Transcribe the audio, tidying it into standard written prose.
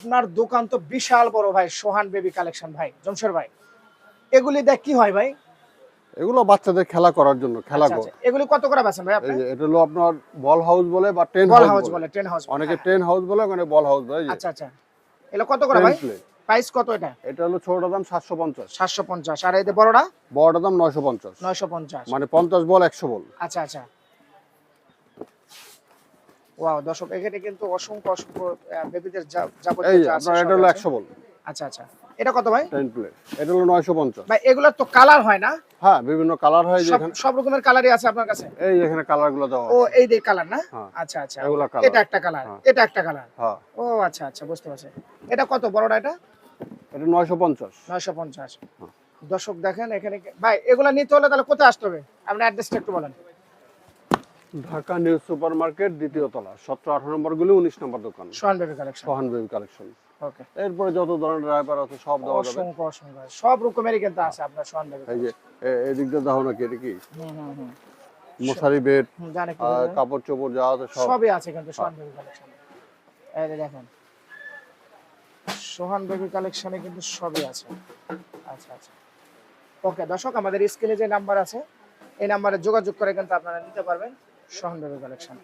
আপনার দোকান তো বিশাল বড় ভাই, সোহান বেবি কালেকশন ভাই, জমশের ভাই। এগুলি দেখ কি হয় ভাই? এগুলো বাচ্চাদের খেলা করার জন্য, খেলা আচ্ছা ঘর। আচ্ছা, এগুলি কত করে বেচেন ভাই আপনি? এই যে এটা হলো আপনার বল হাউস বলে বা টেন বল হাউস হাউস বলে। বলে, টেন হাউস বলে, অনেকে হ্যাঁ। টেন হাউস বলে, মানে বল হাউস বলে। এই যে আচ্ছা আচ্ছা, এগুলো কত করে 10 ভাই? প্লে। প্রাইস কত এটা? এটা হলো ছোটটার দাম 750, 750, আর এই যে বড়টা বড়টার দাম 950। 950। মানে 50 বল 100 বল। আচ্ছা আচ্ছা, ওয়াও দর্শক, এখানে কিন্তু অসংখ্য অসংখ্য বেবিদের এই যাবতীয় যে যা আছে আপনার এটা সবই হলো আছে। 100 বল। আচ্ছা আচ্ছা, এটা কত ভাই? 10 প্লে। এটা হলো 950। ভাই এগুলোর তো কালার হয় না? হ্যাঁ, বিভিন্ন কালার হয় সব যেখানে। সব রকমের কালারই আছে আপনার কাছে? এই এখানে কালার গুলো দেওয়া ও আছে। এই যে কালার না? হ্যাঁ, আচ্ছা আচ্ছা, এগুলা এটা কালার। একটা কালার, হ্যাঁ এটা একটা কালার। হ্যাঁ, ও আচ্ছা আচ্ছা, বুঝতে পারছি। এটা কত বড়টা এটা? এটা 950। 950। হ্যাঁ। দর্শক দেখেন এখানে ভাই, এগুলা নিতে হলে তাহলে কোথায় আসতে হবে? আপনার অ্যাড্রেসটা একটু বলেন। ঢাকা নিউ সুপার মার্কেট, দ্বিতীয় তলা, 17-18 নম্বর গলি, 19 নম্বর দোকান, সোহান বেবি কালেকশন। সোহান বেবি কালেকশন। ওকে, এরপরে যত ধরনের ড্রাইভার আছে সব দেওয়া যাবে। অসংখ্য অসংখ্য সব রকমেরই কিন্তু আছে আপনার সোহান বেবি। এই যে এদিক দিয়ে দেখো নাকি, এটা কি হুম হুম হুম, মশারি, বেড, জানে কি কাপড় চোপড় যা আছে সব। সবই আছে কিন্তু সোহান বেবি কালেকশন। এই যে দেখেন, সোহান বেবি কালেকশনে কিন্তু সবই আছে। আচ্ছা আচ্ছা, ওকে দর্শক, আমাদের স্ক্রিনে যে নাম্বার আছে এই নাম্বারে যোগাযোগ করে কিন্তু আপনারা নিতে পারবেন সোহান বেবি কালেকশন।